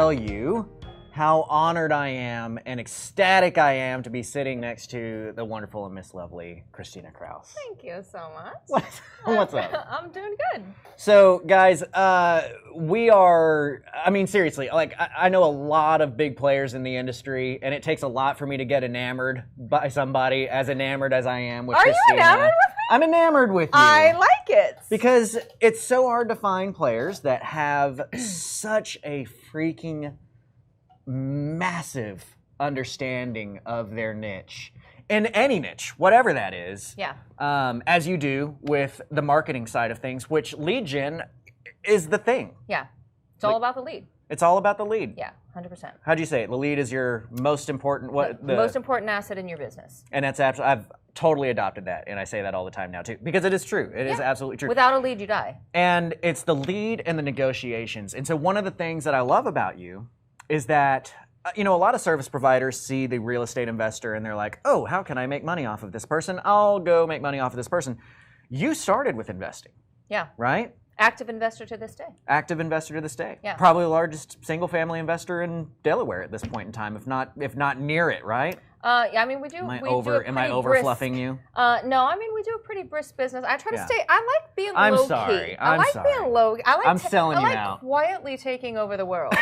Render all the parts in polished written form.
tell you how honored I am and ecstatic I am to be sitting next to the wonderful and Miss Lovely Christina Krause. Thank you so much. What's up? I'm doing good. So, guys, we are, I mean, seriously, like, I know a lot of big players in the industry, and it takes a lot for me to get enamored by somebody as enamored as I am with Christina. Are you enamored with me? I'm enamored with you. I like it. Because it's so hard to find players that have such a freaking massive understanding of their niche. In any niche, whatever that is. Yeah. As you do with the marketing side of things, which lead gen is the thing. Yeah. It's all about the lead. It's all about the lead. Yeah, 100%. How'd you say it? The lead is your most important, the most important asset in your business. And that's absolutely, I've totally adopted that, and I say that all the time now too, because it is true. It is absolutely true. Without a lead, you die. And it's the lead and the negotiations. And so one of the things that I love about you is that, you know, a lot of service providers see the real estate investor and they're like, oh, how can I make money off of this person? I'll go make money off of this person. You started with investing. Yeah. Right? Active investor to this day. Active investor to this day. Yeah. Probably the largest single family investor in Delaware at this point in time, if not near it, right? Yeah, I mean, we do. Am I pretty over brisk, fluffing you? No, I mean, we do a pretty brisk business. I try to stay. I like being I'm low sorry. key. I'm I like sorry. being low. I'm selling I you like out. quietly taking over the world.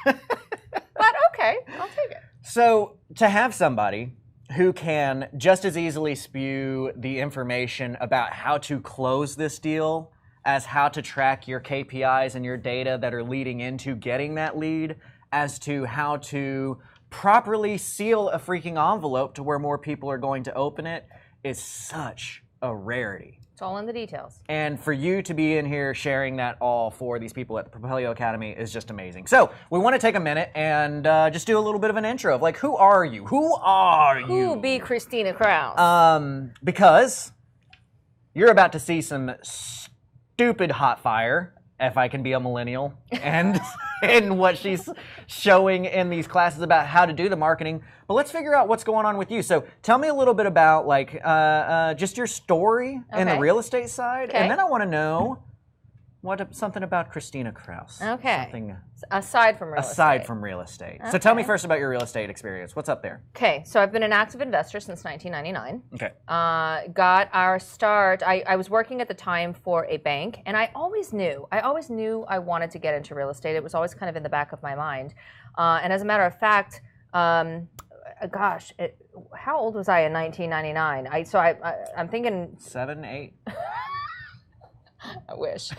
But okay, I'll take it. So to have somebody who can just as easily spew the information about how to close this deal as how to track your KPIs and your data that are leading into getting that lead, as to how to properly seal a freaking envelope to where more people are going to open it, is such a rarity. It's all in the details. And for you to be in here sharing that all for these people at the Propelio Academy is just amazing. So we want to take a minute and just do a little bit of an intro of like, who are you? Who are you? Who be Christina Krause? Because you're about to see some stupid hot fire, if I can be a millennial, and in what she's showing in these classes about how to do the marketing. But let's figure out what's going on with you. So tell me a little bit about like just your story and the real estate side, and then I want to know something about Christina Krause. Okay. Something aside from real estate. Aside from real estate. So tell me first about your real estate experience. What's up there? Okay, so I've been an active investor since 1999. Okay. Got our start. I was working at the time for a bank, and I always knew I wanted to get into real estate. It was always kind of in the back of my mind. And as a matter of fact, how old was I in 1999? I'm thinking 7, 8. I wish.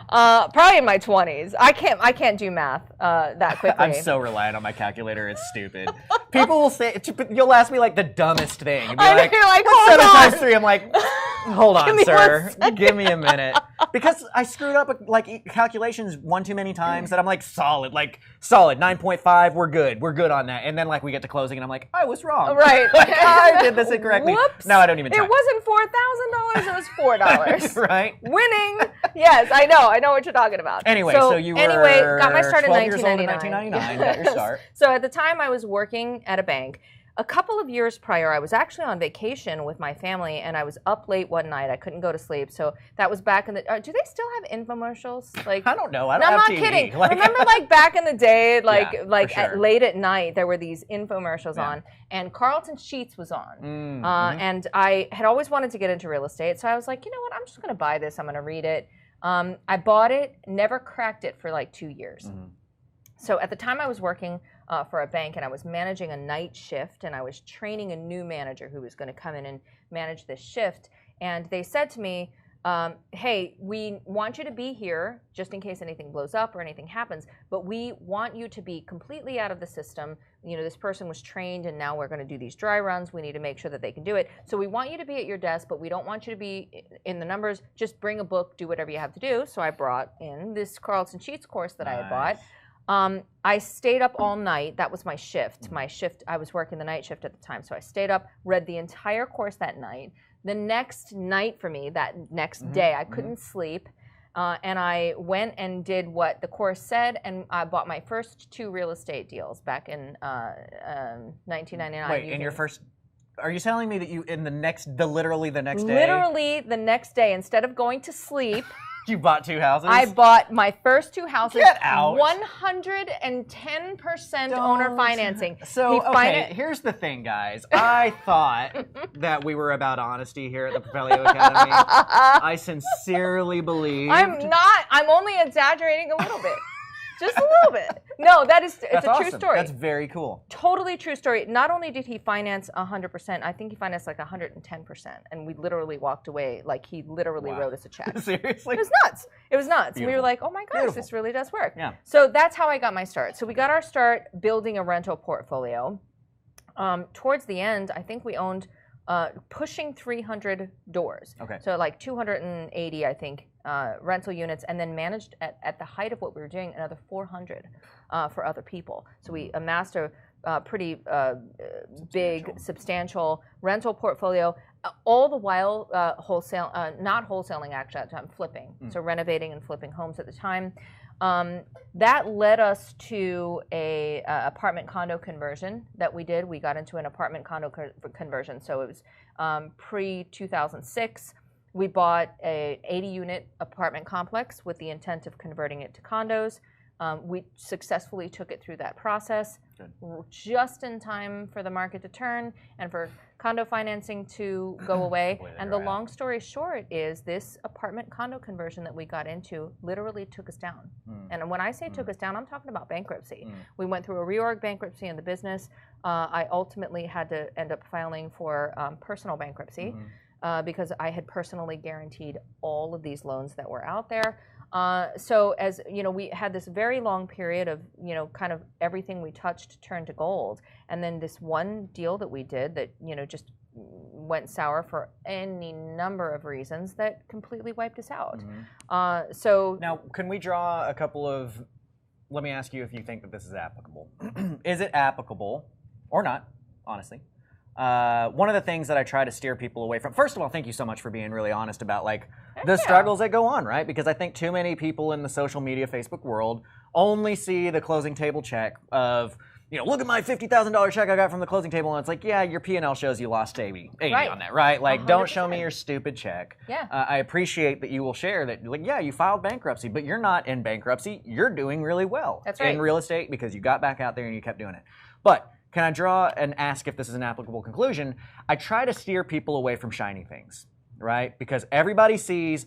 Probably in my 20s. I can't do math that quickly. I'm so reliant on my calculator. It's stupid. People will say, you'll ask me like the dumbest thing. You'll be I know, like, you're like, what's hold 7 on. times 3? I'm like, hold on, sir. Give me a minute. Because I screwed up like calculations one too many times that I'm like, solid, 9.5, we're good on that. And then like we get to closing and I'm like, I was wrong. Right. Like, I did this incorrectly. Whoops. No, I don't even try. It wasn't $4,000, it was $4. Right? Winning. Yes, I know what you're talking about. Anyway, so you were got my start in 12 years old in 1999. 1999, got your start. So at the time I was working at a bank. A couple of years prior, I was actually on vacation with my family, and I was up late one night. I couldn't go to sleep, so that was back in the. Do they still have infomercials? Like I don't know. I'm not kidding. Remember, like back in the day, late at night, there were these infomercials on, and Carlton Sheets was on, and I had always wanted to get into real estate, so I was like, you know what? I'm just going to buy this. I'm going to read it. I bought it, never cracked it for like 2 years. So at the time, I was working for a bank, and I was managing a night shift, and I was training a new manager who was going to come in and manage this shift. And they said to me, hey, we want you to be here just in case anything blows up or anything happens, but we want you to be completely out of the system. You know, this person was trained, and now we're going to do these dry runs. We need to make sure that they can do it. So we want you to be at your desk, but we don't want you to be in the numbers. Just bring a book, do whatever you have to do. So I brought in this Carlton Sheets course that I had bought. I stayed up all night. That was my shift. I was working the night shift at the time. So I stayed up, read the entire course that night. The next night for me, that next day, I couldn't sleep. And I went and did what the course said, and I bought my first 2 real estate deals back in 1999. Wait, in your first... Are you telling me that you, literally the next day? Literally the next day, instead of going to sleep, You bought 2 houses? I bought my first 2 houses. Get out. 110% owner financing. So, okay, here's the thing, guys. I thought that we were about honesty here at the Propelio Academy. I sincerely believe. I'm not. I'm only exaggerating a little bit. Just a little bit. No, it's a awesome. true story. That's very cool. Totally true story. Not only did he finance 100%, I think he financed like 110%. And we literally walked away, like he literally wrote us a check. Seriously? It was nuts. It was nuts. We were like, oh my gosh, this really does work. Yeah. So that's how I got my start. So we got our start building a rental portfolio. Towards the end, I think we owned pushing 300 doors. Okay. So like 280, I think, rental units, and then managed at the height of what we were doing another 400 for other people. So we amassed a pretty big, substantial rental portfolio, all the while not wholesaling actually at the time, flipping. So renovating and flipping homes at the time. That led us to a apartment condo conversion that we did. We got into an apartment condo conversion. So it was pre-2006. We bought a 80-unit apartment complex with the intent of converting it to condos. We successfully took it through that process, just in time for the market to turn and for condo financing to go away. And the long story short is this apartment condo conversion that we got into literally took us down. And when I say took us down, I'm talking about bankruptcy. We went through a reorg bankruptcy in the business. I ultimately had to end up filing for personal bankruptcy because I had personally guaranteed all of these loans that were out there. So as you know, we had this very long period of, you know, kind of everything we touched turned to gold. And then this one deal that we did that, you know, just went sour for any number of reasons that completely wiped us out. So now, can we draw a couple of, let me ask you if you think that this is applicable. Is it applicable or not, honestly? One of the things that I try to steer people away from, first of all, thank you so much for being really honest about like the struggles that go on, right? Because I think too many people in the social media Facebook world only see the closing table check of, you know, look at my $50,000 check I got from the closing table, and it's like, yeah, your P&L shows you lost 80 on that, right? Like, 100%. Don't show me your stupid check. Yeah. I appreciate that you will share that, like, yeah, you filed bankruptcy, but you're not in bankruptcy. You're doing really well in real estate because you got back out there and you kept doing it. But can I draw and ask if this is an applicable conclusion? I try to steer people away from shiny things, right? Because everybody sees,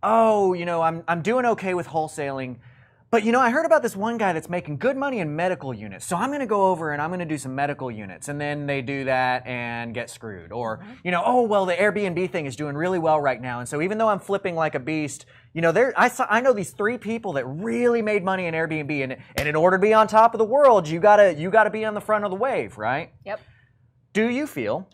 oh, you know, I'm doing okay with wholesaling, but you know, I heard about this one guy that's making good money in medical units, so I'm going to go over and I'm going to do some medical units, and then they do that and get screwed. Or, you know, oh, well, the Airbnb thing is doing really well right now, and so even though I'm flipping like a beast, you know, I know these 3 people that really made money in Airbnb, and in order to be on top of the world, you gotta be on the front of the wave, right? Yep. Do you feel,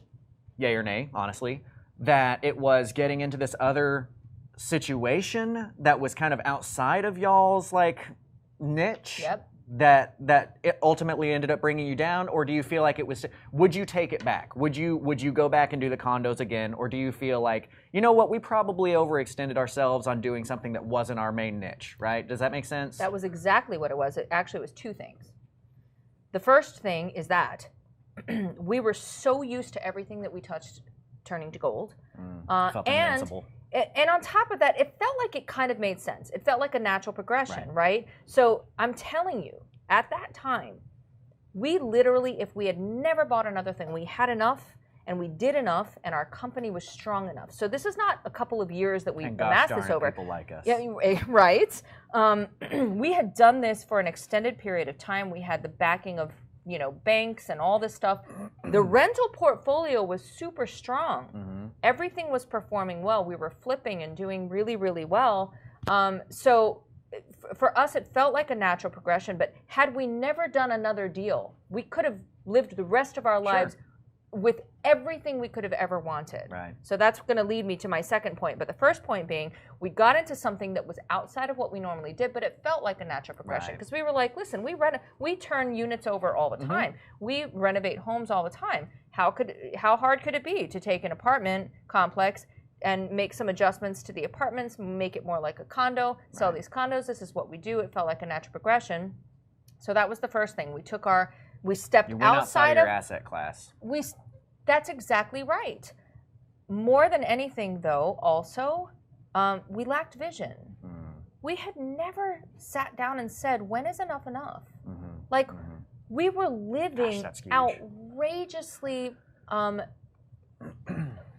yay or nay, honestly, that it was getting into this other situation that was kind of outside of y'all's like niche that it ultimately ended up bringing you down? Or do you feel like it was, would you take it back? Would you go back and do the condos again? Or do you feel like, you know what, we probably overextended ourselves on doing something that wasn't our main niche, right? Does that make sense? That was exactly what it was. It actually was 2 things. The first thing is that we were so used to everything that we touched turning to gold. Felt invincible. And on top of that, it felt like it kind of made sense. It felt like a natural progression, right? So I'm telling you, at that time, we literally, if we had never bought another thing, we had enough and we did enough and our company was strong enough. So this is not a couple of years that we amassed this over. People like us. Yeah, right. We had done this for an extended period of time. We had the backing of, you know, banks and all this stuff. The rental portfolio was super strong. Everything was performing well. We were flipping and doing really, really well. So for us, it felt like a natural progression. But had we never done another deal, we could have lived the rest of our lives with everything we could have ever wanted. Right. So that's going to lead me to my second point. But the first point being, we got into something that was outside of what we normally did, but it felt like a natural progression. Because we were like, listen, we turn units over all the time. We renovate homes all the time. How hard could it be to take an apartment complex and make some adjustments to the apartments, make it more like a condo, sell these condos? This is what we do. It felt like a natural progression. So that was the first thing. We stepped you went outside of your asset class. That's exactly right. More than anything, though, also, we lacked vision. We had never sat down and said, when is enough enough? Like, we were living outrageously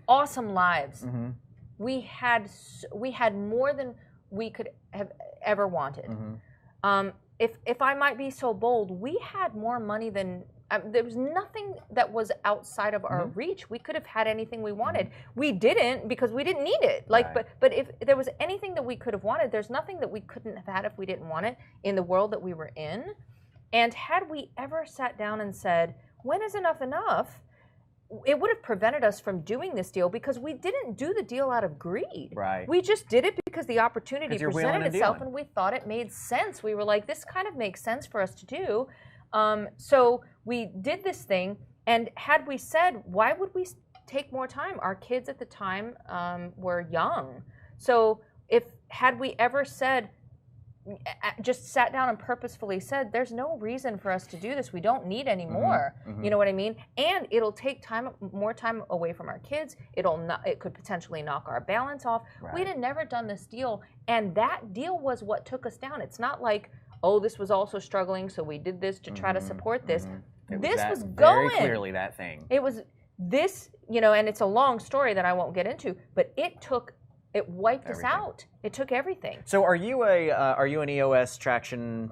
awesome lives. We had more than we could have ever wanted. If I might be so bold, we had more money than there was nothing that was outside of our reach. We could have had anything we wanted. We didn't because we didn't need it. Like, but if there was anything that we could have wanted, there's nothing that we couldn't have had if we didn't want it in the world that we were in. And had we ever sat down and said, when is enough enough? It would have prevented us from doing this deal because we didn't do the deal out of greed. Right. We just did it because the opportunity presented itself and we thought it made sense. We were like, this kind of makes sense for us to do. So we did this thing, and had we said, why would we take more time? Our kids at the time were young. So had we ever said, just sat down and purposefully said, there's no reason for us to do this. We don't need any more. You know what I mean? And it'll take more time away from our kids. It could potentially knock our balance off. We'd have never done this deal. And that deal was what took us down. It's not like, oh, this was also struggling, so we did this to try to support this. This was going. Very clearly that thing. It was this, and it's a long story that I won't get into, but it wiped us out. It took everything. So are you an EOS traction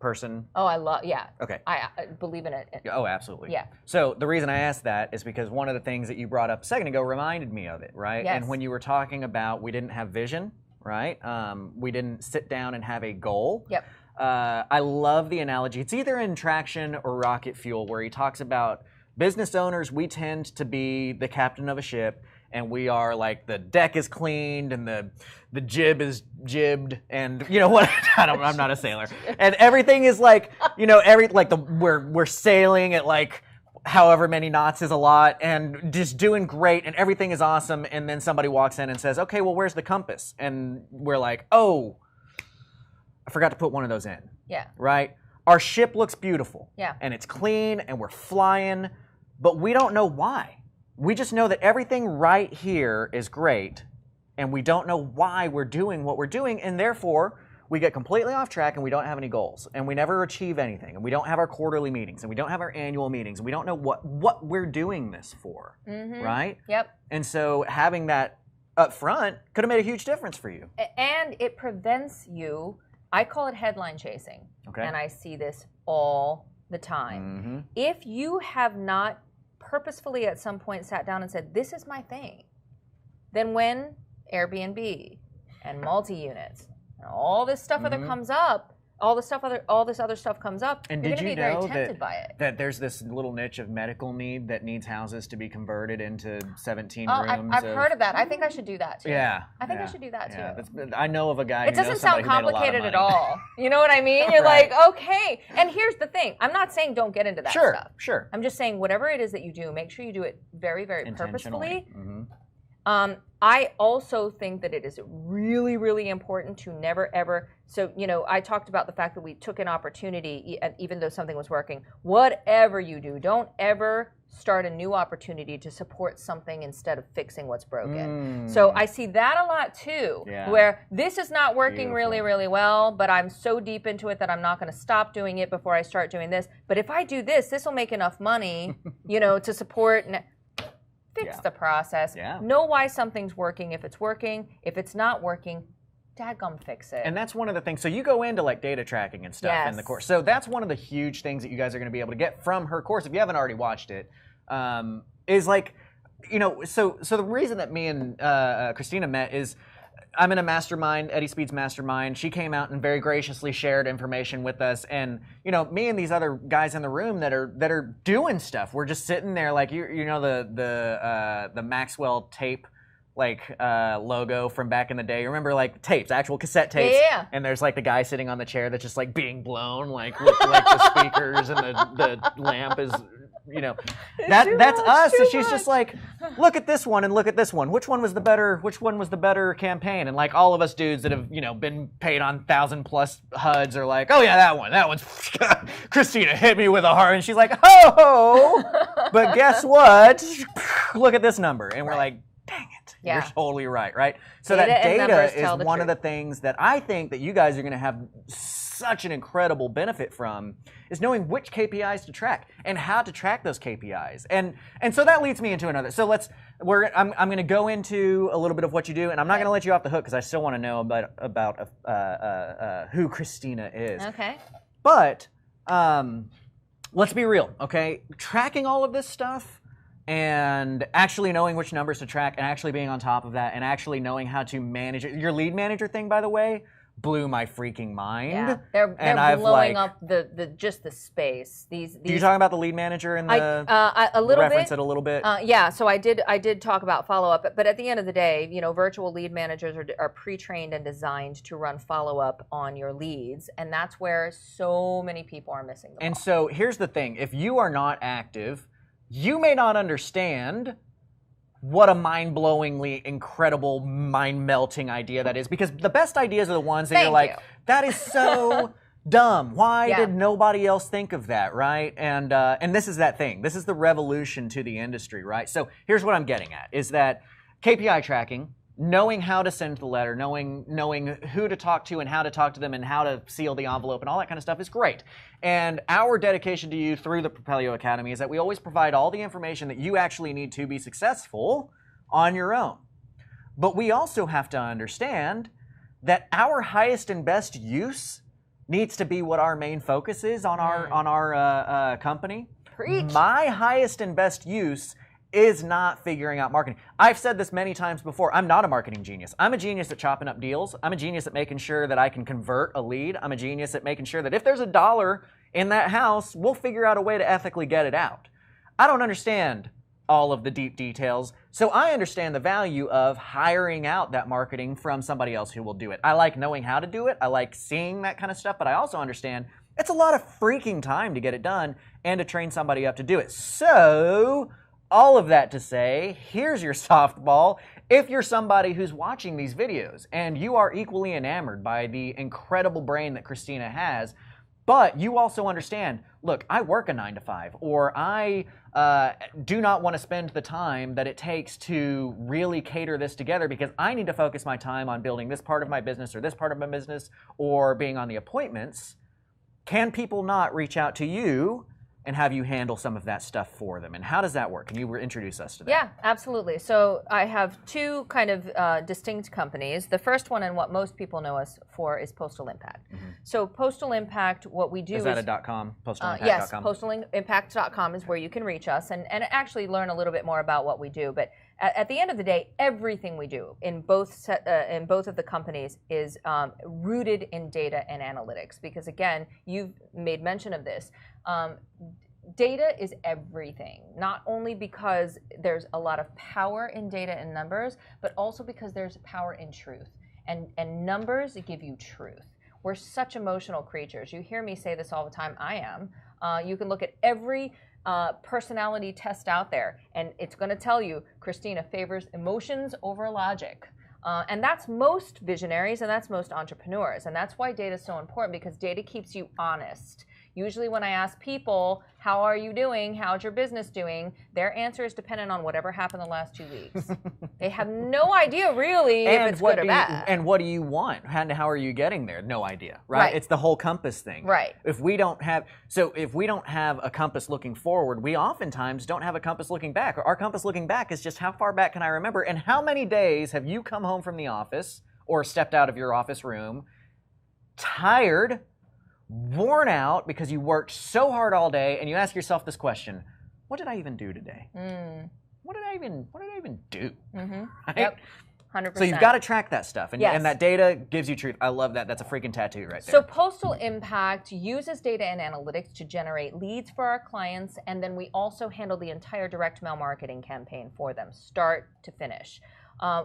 person? Oh, yeah. Okay. I believe in it. Oh, absolutely. Yeah. So the reason I asked that is because one of the things that you brought up a second ago reminded me of it, right? Yes. And when you were talking about we didn't have vision, right? We didn't sit down and have a goal. Yep. I love the analogy. It's either in Traction or Rocket Fuel where he talks about business owners, we tend to be the captain of a ship, and we are like the deck is cleaned and the jib is jibbed, and you know what? I'm not a sailor, and everything is like we're sailing at like however many knots is a lot, and just doing great, and everything is awesome, and then somebody walks in and says, okay, well, where's the compass? And we're like, oh, I forgot to put one of those in. Yeah. Right? Our ship looks beautiful. Yeah. And it's clean, and we're flying, but we don't know why. We just know that everything right here is great, and we don't know why we're doing what we're doing, and therefore we get completely off track and we don't have any goals, and we never achieve anything, and we don't have our quarterly meetings, and we don't have our annual meetings, and we don't know what we're doing this for, right? Yep. And so having that up front could have made a huge difference for you. And it prevents you, I call it headline chasing, and I see this all the time. If you have not purposefully at some point sat down and said, this is my thing, then when Airbnb and multi-units and all this stuff comes up, all this other stuff comes up, and you're did going to you be very know tempted by it. that there's this little niche of medical need that needs houses to be converted into 17 rooms? I've heard of that. I think I should do that too. Yeah. I think I should do that too. I know of a guy It who doesn't knows sound somebody who made a lot of complicated at money. all. You know what I mean? You're Right. like, okay. And here's the thing. I'm not saying don't get into that stuff. Sure. I'm just saying whatever it is that you do, make sure you do it very, very purposefully. I also think that it is really, really important to never ever, so, I talked about the fact that we took an opportunity, even though something was working. Whatever you do, don't ever start a new opportunity to support something instead of fixing what's broken. So I see that a lot too, where this is not working really, really well, but I'm so deep into it that I'm not going to stop doing it before I start doing this. But if I do this, this will make enough money, to support. Fix the process. Know why something's working if it's working. If it's not working, dadgum fix it. And that's one of the things. So you go into like data tracking and stuff in the course. So that's one of the huge things that you guys are going to be able to get from her course. If you haven't already watched it, is like, so the reason that me and Christina met is I'm in a mastermind, Eddie Speed's mastermind. She came out and very graciously shared information with us, and me and these other guys in the room that are doing stuff. We're just sitting there like the Maxwell tape logo from back in the day. Remember like tapes, actual cassette tapes? Yeah. And there's like the guy sitting on the chair that's just like being blown, like with like the speakers and the lamp is. That's us. So she's just like, look at this one and look at this one. Which one was the better campaign? And like all of us dudes that have been paid on 1,000+ HUDs are like, oh yeah, that one's Christina hit me with a heart, and she's like, ho ho. But guess what? Look at this number, and we're like, dang it. Yeah. You're totally right? So Data that and numbers data tell is the one of the truth. things that I think that you guys are going to have such an incredible benefit from, is knowing which KPIs to track and how to track those KPIs. And so that leads me into another. So I'm going to go into a little bit of what you do, and I'm not going to let you off the hook because I still want to know about who Christina is. Okay. But let's be real, okay? Tracking all of this stuff and actually knowing which numbers to track and actually being on top of that and actually knowing how to manage it. Your lead manager thing, by the way, blew my freaking mind. Yeah, they're blowing up just the space. These. Do you talk about the lead manager and the a little reference bit? it a little bit? Yeah, so I did talk about follow-up, but at the end of the day, virtual lead managers are pre-trained and designed to run follow-up on your leads, and that's where so many people are missing the ball. And so here's the thing: if you are not active, you may not understand what a mind-blowingly incredible, mind-melting idea that is, because the best ideas are the ones that you're like, that is so dumb. Why did nobody else think of that, right? And this is that thing. This is the revolution to the industry, right? So here's what I'm getting at, is that KPI tracking, knowing how to send the letter, knowing who to talk to and how to talk to them and how to seal the envelope and all that kind of stuff is great. And our dedication to you through the Propelio Academy is that we always provide all the information that you actually need to be successful on your own. But we also have to understand that our highest and best use needs to be what our main focus is on our company. Preach. My highest and best use is not figuring out marketing. I've said this many times before. I'm not a marketing genius. I'm a genius at chopping up deals. I'm a genius at making sure that I can convert a lead. I'm a genius at making sure that if there's $1 in that house, we'll figure out a way to ethically get it out. I don't understand all of the deep details, so I understand the value of hiring out that marketing from somebody else who will do it. I like knowing how to do it. I like seeing that kind of stuff, but I also understand it's a lot of freaking time to get it done and to train somebody up to do it. So all of that to say, here's your softball. If you're somebody who's watching these videos and you are equally enamored by the incredible brain that Christina has, but you also understand, look, I work a 9 to 5, or I do not want to spend the time that it takes to really cater this together because I need to focus my time on building this part of my business or this part of my business or being on the appointments, can people not reach out to you and have you handle some of that stuff for them? And how does that work? Can you introduce us to that? Yeah, absolutely. So I have two kind of distinct companies. The first one, and what most people know us for, is Postal Impact. Mm-hmm. So Postal Impact, what we do is... that a .com? PostalImpact.com? Yes, PostalImpact.com is where you can reach us and actually learn a little bit more about what we do. But at the end of the day, everything we do in both of the companies is rooted in data and analytics. Because again, you've made mention of this. Data is everything, not only because there's a lot of power in data and numbers, but also because there's power in truth. And numbers give you truth. We're such emotional creatures. You hear me say this all the time. I am. You can look at every personality test out there, and it's going to tell you Christina favors emotions over logic. And that's most visionaries, and that's most entrepreneurs. And that's why data is so important, because data keeps you honest. Usually when I ask people, how are you doing? How's your business doing? Their answer is dependent on whatever happened the last 2 weeks. They have no idea really if it's good or bad. And what do you want? And how are you getting there? No idea, right? It's the whole compass thing. Right. If we don't have a compass looking forward, we oftentimes don't have a compass looking back. Our compass looking back is just how far back can I remember? And how many days have you come home from the office or stepped out of your office room tired, worn out because you worked so hard all day, and you ask yourself this question: what did I even do today? What did I even do? Mm-hmm. Right? Yep. 100%. So you've got to track that stuff, and that data gives you truth. I love that. That's a freaking tattoo right there. So Postal Impact uses data and analytics to generate leads for our clients, and then we also handle the entire direct mail marketing campaign for them, start to finish.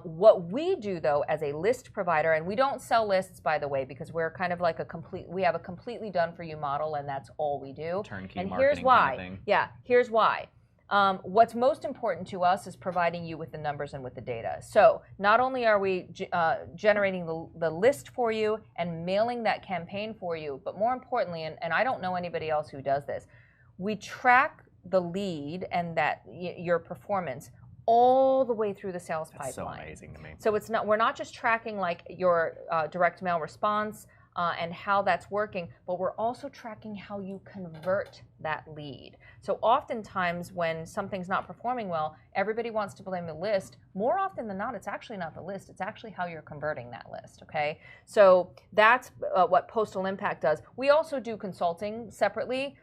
What we do, though, as a list provider, and we don't sell lists, by the way, because we're kind of like we have a completely done-for-you model, and that's all we do. Turnkey and marketing here's why. Kind of thing. Yeah, here's why. What's most important to us is providing you with the numbers and with the data. So not only are we generating the list for you and mailing that campaign for you, but more importantly, and I don't know anybody else who does this, we track the lead and your performance all the way through the sales pipeline. That's so amazing to me. So it's not, we're not just tracking like your direct mail response and how that's working, but we're also tracking how you convert that lead. So oftentimes when something's not performing well, everybody wants to blame the list. More often than not, it's actually not the list, it's actually how you're converting that list, okay? So that's what Postal Impact does. We also do consulting separately.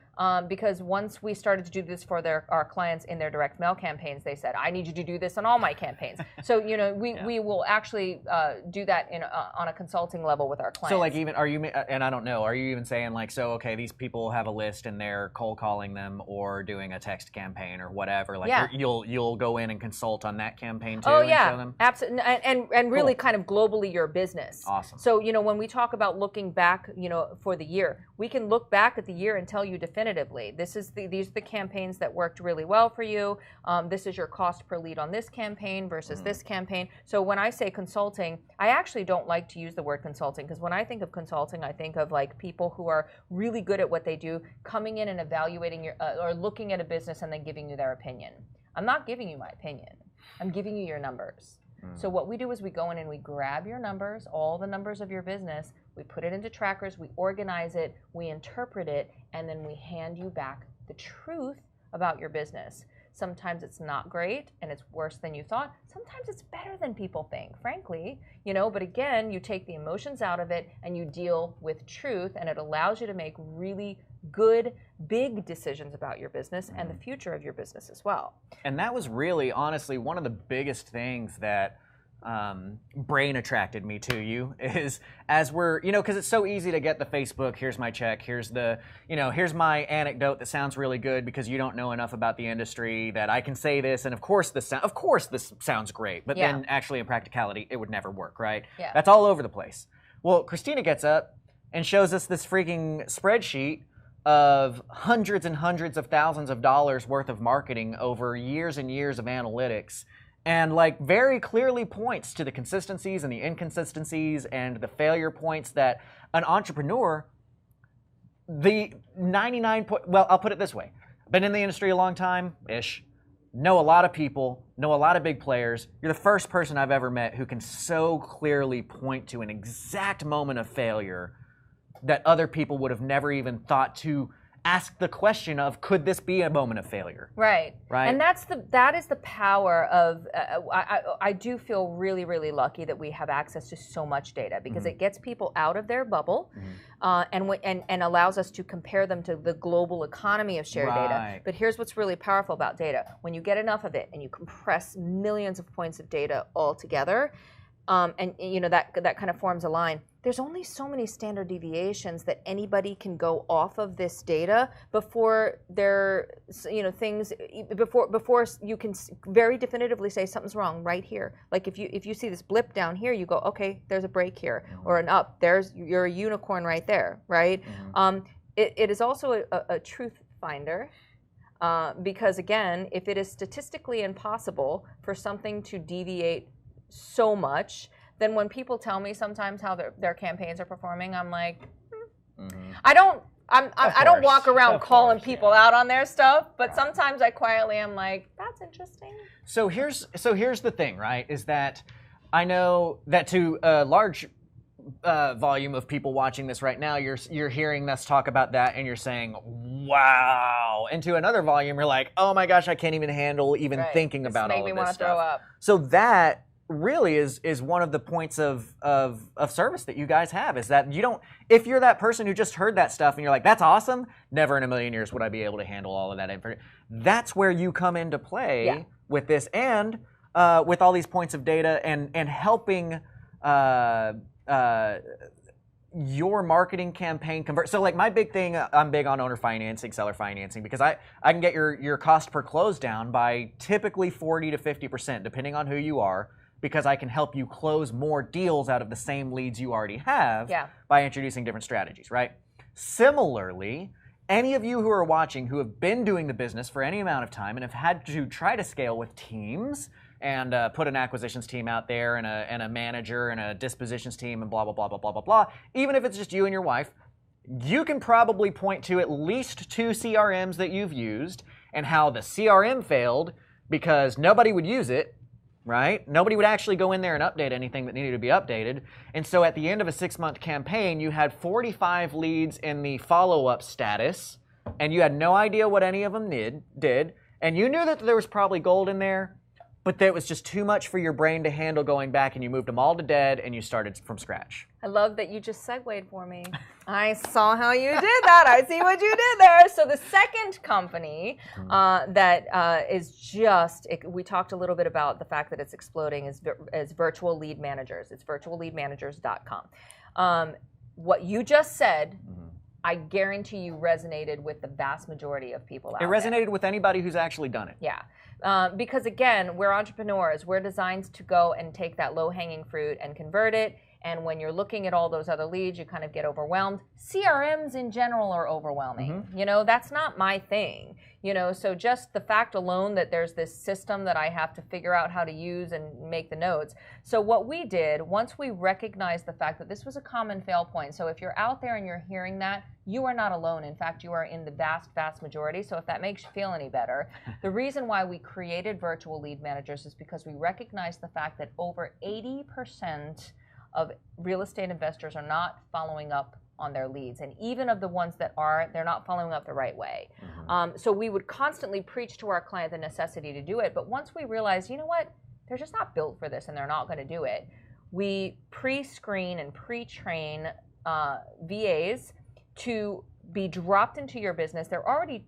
Because once we started to do this for our clients in their direct mail campaigns, they said, I need you to do this on all my campaigns. So, you know, we will actually do that on a consulting level with our clients. So, like, even, are you, and I don't know, are you even saying, like, so, okay, these people have a list and they're cold calling them or doing a text campaign or whatever. Like, you'll go in and consult on that campaign too? Oh, and yeah, show them? absolutely. And really kind of globally your business. Awesome. So, you know, when we talk about looking back, you know, for the year, we can look back at the year and tell you definitively, these are the campaigns that worked really well for you. This is your cost per lead on this campaign versus this campaign. So when I say consulting, I actually don't like to use the word consulting, because when I think of consulting, I think of like people who are really good at what they do, coming in and evaluating your or looking at a business and then giving you their opinion. I'm not giving you my opinion. I'm giving you your numbers. So what we do is we go in and we grab your numbers, all the numbers of your business, we put it into trackers, we organize it, we interpret it, and then we hand you back the truth about your business. Sometimes it's not great and it's worse than you thought. Sometimes it's better than people think, frankly, you know, but again, you take the emotions out of it and you deal with truth, and it allows you to make really good, big decisions about your business and the future of your business as well. And that was really, honestly, one of the biggest things that brain attracted me to you, is as we're, you know, because it's so easy to get the Facebook, here's my check, here's the, you know, here's my anecdote that sounds really good because you don't know enough about the industry that I can say this, and of course this sounds great, but then actually in practicality it would never work, right? Yeah. That's all over the place. Well, Christina gets up and shows us this freaking spreadsheet of hundreds and hundreds of thousands of dollars worth of marketing over years and years of analytics, and like very clearly points to the consistencies and the inconsistencies and the failure points that an entrepreneur, the 99 well, I'll put it this way, been in the industry a long time-ish, know a lot of people, know a lot of big players. You're the first person I've ever met who can so clearly point to an exact moment of failure that other people would have never even thought to ask the question of, could this be a moment of failure? Right. Right. And that is the power of, I do feel really, really lucky that we have access to so much data, because it gets people out of their bubble and allows us to compare them to the global economy of shared data. But here's what's really powerful about data. When you get enough of it and you compress millions of points of data all together, and you know that kind of forms a line. There's only so many standard deviations that anybody can go off of this data before things before you can very definitively say something's wrong right here. Like if you see this blip down here, you go, okay, there's a break here, or an up. You're a unicorn right there, right? It is also a truth finder. Because again, if it is statistically impossible for something to deviate so much, then when people tell me sometimes how their campaigns are performing, I'm like, I don't walk around calling people out on their stuff, but sometimes I quietly am like, that's interesting. So here's the thing, right? Is that I know that to a large volume of people watching this right now, you're hearing us talk about that and you're saying, wow. And to another volume, you're like, oh my gosh, I can't even handle thinking about all of this stuff. Make me want to throw up. So that really is one of the points of service that you guys have, is that you don't, if you're that person who just heard that stuff and you're like, that's awesome, never in a million years would I be able to handle all of that information. That's where you come into play with this, and with all these points of data and helping your marketing campaign convert. So like my big thing, I'm big on owner financing, seller financing, because I can get your cost per close down by typically 40 to 50%, depending on who you are, because I can help you close more deals out of the same leads you already have by introducing different strategies, right? Similarly, any of you who are watching who have been doing the business for any amount of time and have had to try to scale with teams and put an acquisitions team out there and a manager and a dispositions team and blah, blah, blah, blah, blah, blah, blah, even if it's just you and your wife, you can probably point to at least 2 CRMs that you've used and how the CRM failed because nobody would use it, right? Nobody would actually go in there and update anything that needed to be updated. And so at the end of a 6-month campaign, you had 45 leads in the follow-up status, and you had no idea what any of them did. And you knew that there was probably gold in there, but that was just too much for your brain to handle going back, and you moved them all to dead, and you started from scratch. I love that you just segued for me. I saw how you did that. I see what you did there. So the second company that is just, we talked a little bit about the fact that it's exploding is virtual lead managers. It's virtualleadmanagers.com. What you just said, I guarantee you resonated with the vast majority of people out there. It resonated with anybody who's actually done it. Yeah. Because again, we're entrepreneurs. We're designed to go and take that low-hanging fruit and convert it. And when you're looking at all those other leads, you kind of get overwhelmed. CRMs in general are overwhelming. You know, that's not my thing. You know, so just the fact alone that there's this system that I have to figure out how to use and make the notes. So what we did, once we recognized the fact that this was a common fail point, so if you're out there and you're hearing that, you are not alone. In fact, you are in the vast, vast majority. So if that makes you feel any better, the reason why we created virtual lead managers is because we recognized the fact that over 80% of real estate investors are not following up on their leads. And even of the ones that are, they're not following up the right way. So we would constantly preach to our client the necessity to do it. But once we realized, you know what, they're just not built for this and they're not going to do it, we pre-screen and pre-train VAs to be dropped into your business. They're already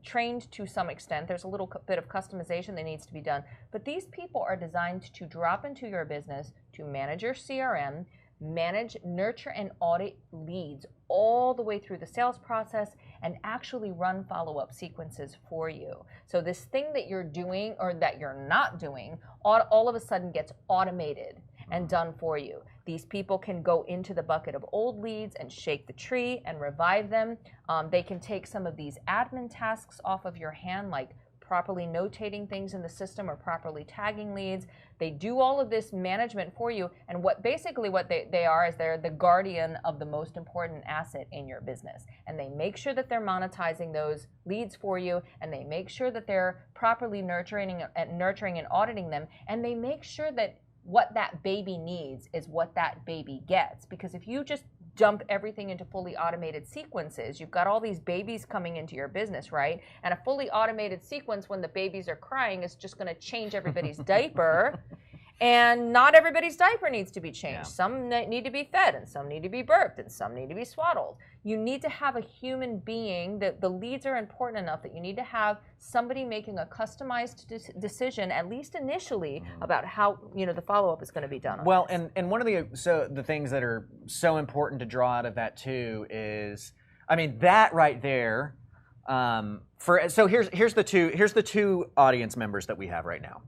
trained to some extent. There's a little bit of customization that needs to be done. But these people are designed to drop into your business to manage your CRM, manage, nurture, and audit leads all the way through the sales process, and actually run follow-up sequences for you. So this thing that you're doing or that you're not doing, all of a sudden gets automated and done for you. These people can go into the bucket of old leads and shake the tree and revive them. They can take some of these admin tasks off of your hand, like properly notating things in the system or properly tagging leads. They do all of this management for you, and what they are is they're the guardian of the most important asset in your business. And they make sure that they're monetizing those leads for you, and they make sure that they're properly nurturing and auditing them, and they make sure that what that baby needs is what that baby gets. Because if you just dump everything into fully automated sequences, you've got all these babies coming into your business, right? And a fully automated sequence when the babies are crying is just going to change everybody's diaper. And not everybody's diaper needs to be changed. Yeah. Some need to be fed, and some need to be burped, and some need to be swaddled. You need to have a human being. That the leads are important enough that you need to have somebody making a customized decision, at least initially, about how the follow-up is going to be done. Well, and one of the things that are so important to draw out of that too is, I mean, that right there. So here's the two audience members that we have right now.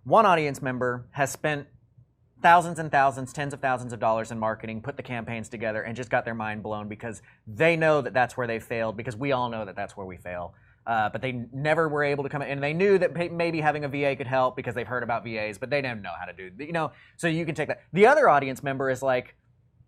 One audience member has spent thousands and thousands, tens of thousands of dollars in marketing, put the campaigns together, and just got their mind blown because they know that that's where they failed, because we all know that that's where we fail. But they never were able to come in, and they knew that maybe having a VA could help because they've heard about VAs, but they didn't know how to do it. So you can take that. The other audience member is like,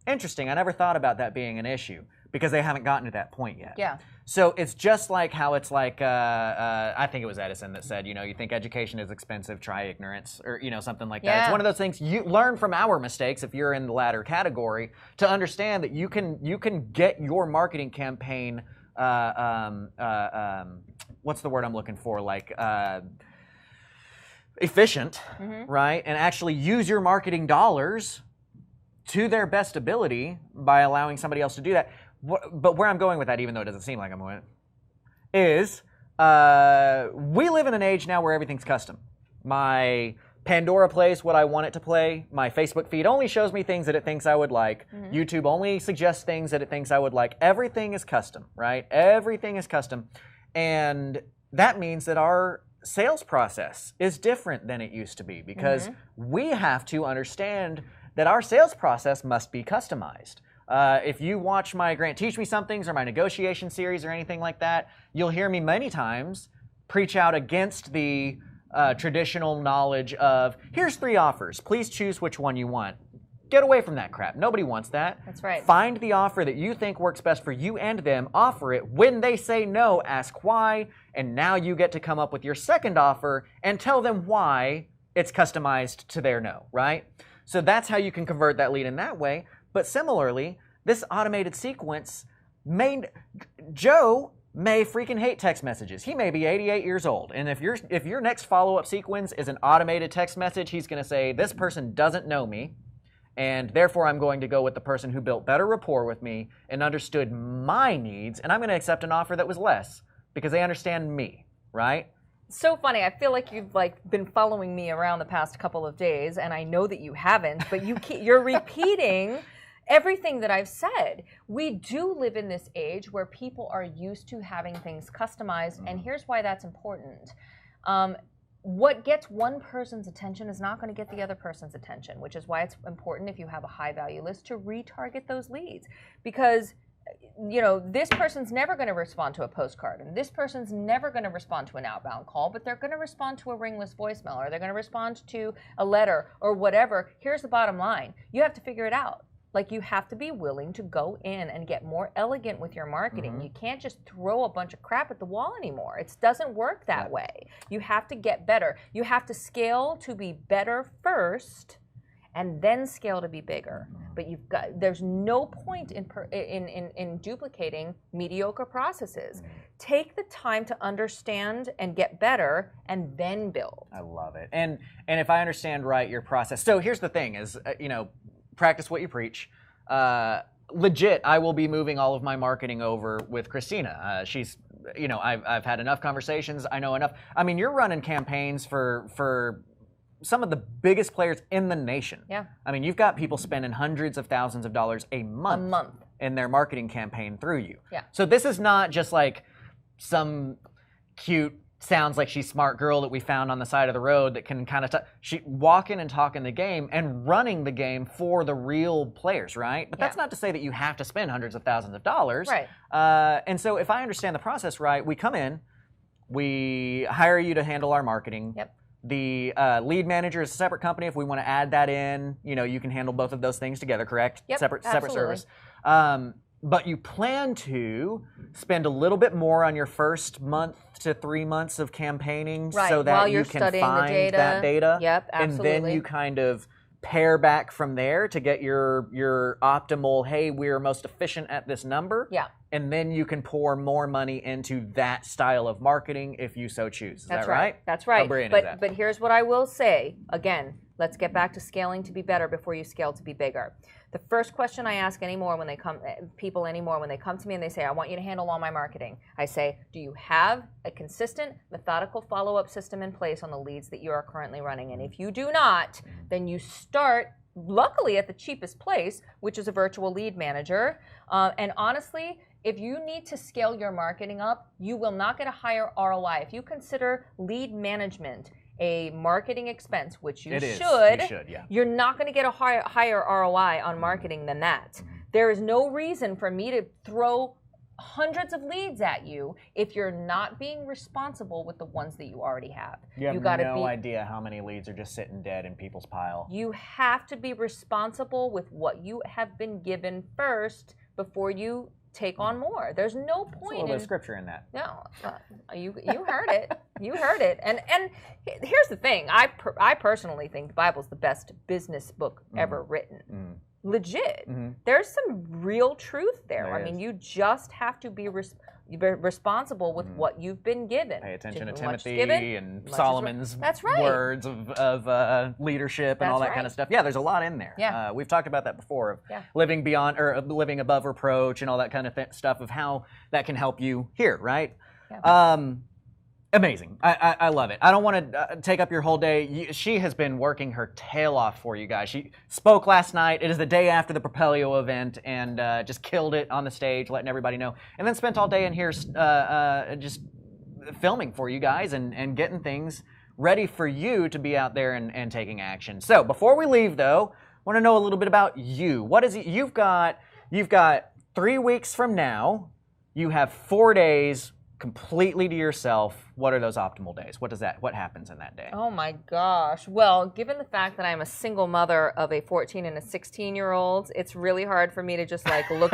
interesting, I never thought about that being an issue, because they haven't gotten to that point yet. Yeah. So it's just like how it's like, I think it was Edison that said, you think education is expensive, try ignorance, or something like that. Yeah. It's one of those things you learn from our mistakes if you're in the latter category, to understand that you can get your marketing campaign, what's the word I'm looking for, like efficient, right? And actually use your marketing dollars to their best ability by allowing somebody else to do that. But where I'm going with that, even though it doesn't seem like I'm going, is we live in an age now where everything's custom. My Pandora plays what I want it to play. My Facebook feed only shows me things that it thinks I would like. YouTube only suggests things that it thinks I would like. Everything is custom, right? Everything is custom. And that means that our sales process is different than it used to be, because we have to understand that our sales process must be customized. If you watch my Grant Teach Me Somethings or my negotiation series or anything like that, you'll hear me many times preach out against the traditional knowledge of, here's 3 offers, please choose which one you want. Get away from that crap. Nobody wants that. That's right. Find the offer that you think works best for you and them, offer it. When they say no, ask why, and now you get to come up with your second offer and tell them why it's customized to their no, right? So that's how you can convert that lead in that way. But similarly, this automated sequence Joe may freaking hate text messages. He may be 88 years old, and if your next follow-up sequence is an automated text message, he's going to say, this person doesn't know me, and therefore I'm going to go with the person who built better rapport with me and understood my needs, and I'm going to accept an offer that was less because they understand me, right? So funny. I feel like you've been following me around the past couple of days, and I know that you haven't, but you're repeating everything that I've said. We do live in this age where people are used to having things customized, and here's why that's important. What gets one person's attention is not going to get the other person's attention, which is why it's important if you have a high value list to retarget those leads. Because this person's never going to respond to a postcard, and this person's never going to respond to an outbound call, but they're going to respond to a ringless voicemail, or they're going to respond to a letter or whatever. Here's the bottom line. You have to figure it out. You have to be willing to go in and get more elegant with your marketing. You can't just throw a bunch of crap at the wall anymore. It doesn't work that way. You have to get better. You have to scale to be better first, and then scale to be bigger. But there's no point in duplicating mediocre processes. Take the time to understand and get better, and then build. I love it. And if I understand right, your process. So here's the thing: is practice what you preach. Legit, I will be moving all of my marketing over with Christina. She's, I've had enough conversations. I know enough. I mean, you're running campaigns for some of the biggest players in the nation. Yeah. I mean, you've got people spending hundreds of thousands of dollars a month in their marketing campaign through you. Yeah. So this is not just like some cute, sounds like she's smart girl that we found on the side of the road that can kind of she walking and talking the game and running the game for the real players, right? But that's not to say that you have to spend hundreds of thousands of dollars. Right. And so if I understand the process right, we come in, we hire you to handle our marketing. Yep. The lead manager is a separate company. If we want to add that in, you can handle both of those things together, correct? Yep, separate absolutely. service. But you plan to spend a little bit more on your first month to 3 months of campaigning, so that while you you're can studying find the data. that data. Yep, absolutely. And then you kind of pare back from there to get your optimal, hey, we're most efficient at this number. Yeah. And then you can pour more money into that style of marketing if you so choose. Is that right? That's right. How brilliant is that? But here's what I will say. Again, let's get back to scaling to be better before you scale to be bigger. The first question I ask people anymore when they come to me and they say, I want you to handle all my marketing. I say, do you have a consistent, methodical follow-up system in place on the leads that you are currently running? And if you do not, then you start, luckily, at the cheapest place, which is a virtual lead manager. And honestly, if you need to scale your marketing up, you will not get a higher ROI. If you consider lead management a marketing expense, which you should, yeah. You're not going to get a higher ROI on marketing than that. There is no reason for me to throw hundreds of leads at you if you're not being responsible with the ones that you already have. You have no idea how many leads are just sitting dead in people's pile. You have to be responsible with what you have been given first before you take on more. There's no point. There's a little bit of scripture in that. No, you heard it. You heard it. And here's the thing. I personally think the Bible's the best business book ever written. Legit. There's some real truth there. I mean, you just have to be responsible with what you've been given. Pay attention to Timothy and Solomon's words of leadership and all that kind of stuff. Yeah, there's a lot in there. Yeah. We've talked about that before, of living beyond or living above reproach and all that kind of stuff, of how that can help you here, right? Yeah. Amazing. I love it. I don't want to take up your whole day. She has been working her tail off for you guys. She spoke last night. It is the day after the Propelio event, and just killed it on the stage, letting everybody know. And then spent all day in here just filming for you guys and getting things ready for you to be out there and taking action. So before we leave, though, I want to know a little bit about you. What is it you've got? 3 weeks from now. You have 4 days completely to yourself. What are those optimal days? What happens in that day? Oh my gosh. Well, given the fact that I'm a single mother of a 14 and a 16-year-old, it's really hard for me to just look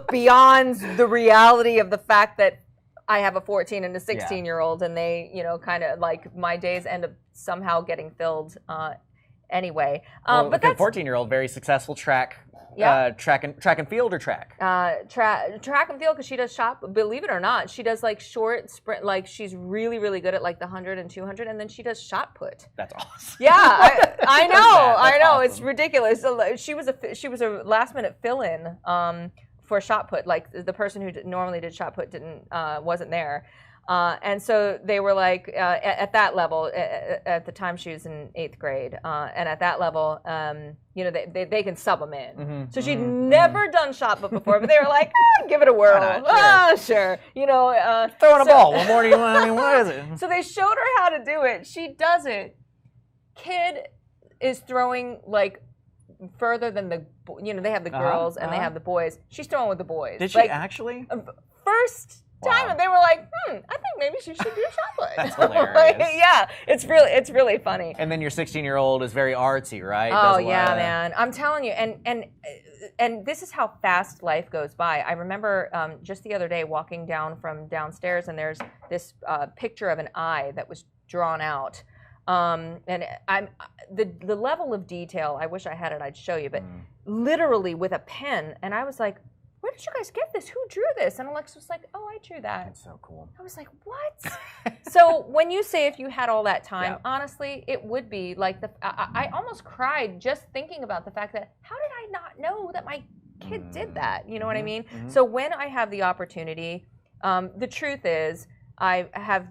beyond the reality of the fact that I have a 14 and a 16-year-old, and they, kind of like my days end up somehow getting filled anyway. But that 14-year-old, very successful track and field or track? Track and field, because she does believe it or not, she does like short sprint, like she's really, really good at like the 100 and 200, and then she does shot put. That's awesome. Yeah, I know, awesome. It's ridiculous. So she was a last minute fill-in for shot put. Like the person who normally did shot put wasn't there. And so they were like, at that level, at the time she was in 8th grade, and at that level, they can sub them in. So she'd never done shot put before, but they were like, give it a whirl. Sure. Throwing a ball. What more do you want? I mean, what is it? So they showed her how to do it. She does it. Kid is throwing like further than they have the girls and they have the boys. She's throwing with the boys. Did she actually? First time, and they were like, I think maybe she should do shot put. That's hilarious. Yeah, it's really funny. And then your 16-year-old is very artsy, right? Oh yeah, man. I'm telling you, and this is how fast life goes by. I remember just the other day walking down from downstairs, and there's this picture of an eye that was drawn out. And I'm the level of detail, I wish I had it, I'd show you, but literally with a pen, and I was like, where did you guys get this? Who drew this? And Alexa was like, oh, I drew that. That's so cool. I was like, what? So when you say if you had all that time, honestly, it would be like I almost cried just thinking about the fact that how did I not know that my kid did that? You know what I mean? So when I have the opportunity, the truth is, I have,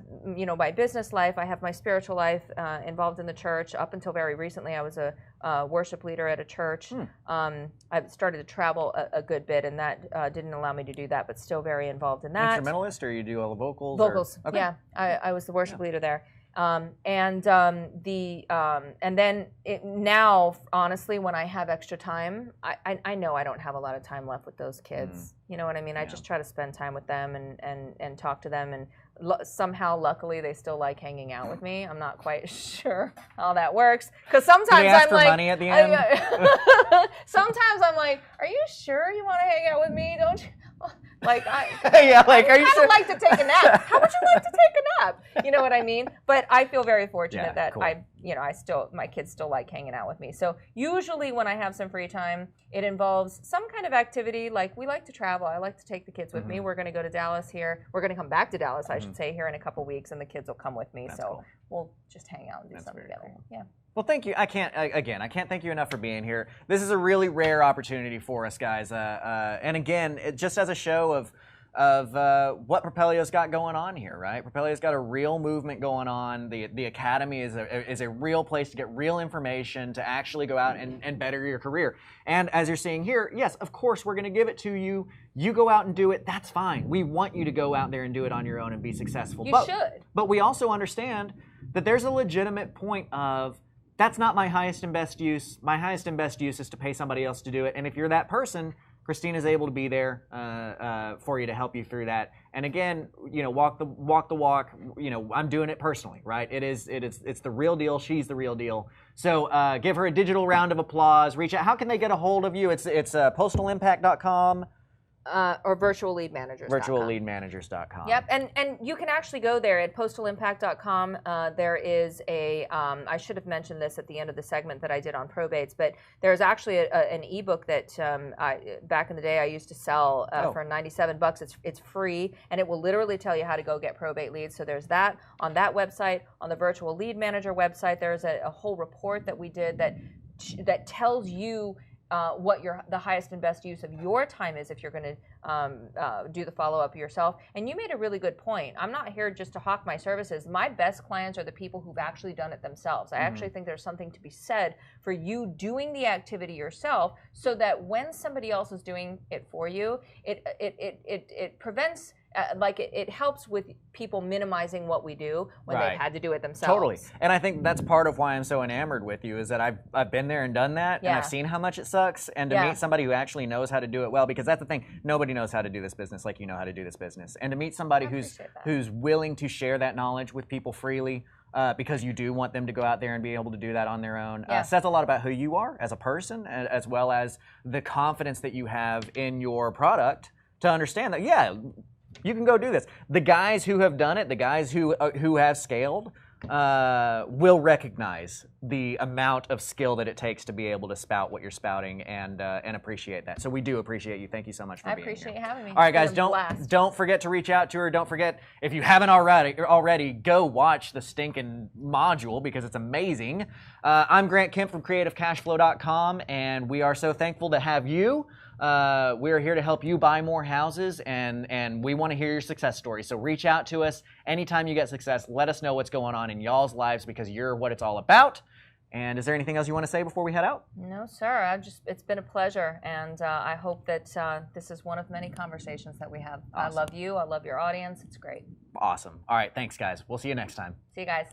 my business life, I have my spiritual life involved in the church. Up until very recently, I was a worship leader at a church. I've started to travel a good bit, and that didn't allow me to do that, but still very involved in that. Instrumentalist, or you do all the vocals? Vocals, Okay. yeah. I was the worship leader there. And then now, honestly, when I have extra time, I know I don't have a lot of time left with those kids. You know what I mean? I just try to spend time with them and talk to them, and somehow, luckily, they still like hanging out with me. I'm not quite sure how that works, because sometimes I'm like, money at the end? Sometimes I'm like, are you sure you want to hang out with me? Don't you? Like are you sure? Like to take a nap. How would you like to take a nap? You know what I mean? But I feel very fortunate that cool. My kids still like hanging out with me. So usually when I have some free time, it involves some kind of activity. Like we like to travel. I like to take the kids with me. We're going to go to Dallas here. We're going to come back to Dallas, I should say, here in a couple weeks, and the kids will come with me. That's so cool. We'll just hang out and do something together. Cool. Yeah. Well, thank you. I can't thank you enough for being here. This is a really rare opportunity for us, guys. And again, just as a show of what Propelio's got going on here, right? Propelio's got a real movement going on. The Academy is a real place to get real information, to actually go out and better your career. And as you're seeing here, yes, of course, we're going to give it to you. You go out and do it. That's fine. We want you to go out there and do it on your own and be successful. You should. But we also understand that there's a legitimate point of, that's not my highest and best use. My highest and best use is to pay somebody else to do it. And if you're that person, Christina's able to be there for you to help you through that. And again, walk the walk. I'm doing it personally, right? It's the real deal. She's the real deal. So give her a digital round of applause. Reach out. How can they get a hold of you? It's postalimpact.com. Or virtualleadmanagers.com. Virtualleadmanagers.com. Yep, and you can actually go there at postalimpact.com. There is I should have mentioned this at the end of the segment that I did on probates, but there's actually an ebook that back in the day I used to sell for $97. It's free, and it will literally tell you how to go get probate leads. So there's that on that website. On the Virtual Lead Manager website, there's a whole report that we did that tells you what the highest and best use of your time is if you're going to do the follow-up yourself. And you made a really good point. I'm not here just to hawk my services. My best clients are the people who've actually done it themselves. I actually think there's something to be said for you doing the activity yourself, so that when somebody else is doing it for you, it prevents it helps with people minimizing what we do when they've had to do it themselves. Totally. And I think that's part of why I'm so enamored with you, is that I've been there and done that, and I've seen how much it sucks, and to meet somebody who actually knows how to do it well, because that's the thing, nobody knows how to do this business like you know how to do this business. And to meet somebody who's willing to share that knowledge with people freely, because you do want them to go out there and be able to do that on their own, says a lot about who you are as a person, as well as the confidence that you have in your product to understand that, You can go do this. The guys who have done it, the guys who have scaled, will recognize the amount of skill that it takes to be able to spout what you're spouting and appreciate that. So we do appreciate you. Thank you so much for being here. I appreciate you having me. All right, guys, don't forget to reach out to her. Don't forget, if you haven't already, go watch the stinking module because it's amazing. I'm Grant Kemp from CreativeCashFlow.com, and we are so thankful to have you. We are here to help you buy more houses, and we want to hear your success story. So reach out to us anytime you get success. Let us know what's going on in y'all's lives because you're what it's all about. And is there anything else you want to say before we head out? No, sir. It's been a pleasure, and I hope that this is one of many conversations that we have. Awesome. I love you. I love your audience. It's great. Awesome. All right. Thanks, guys. We'll see you next time. See you guys.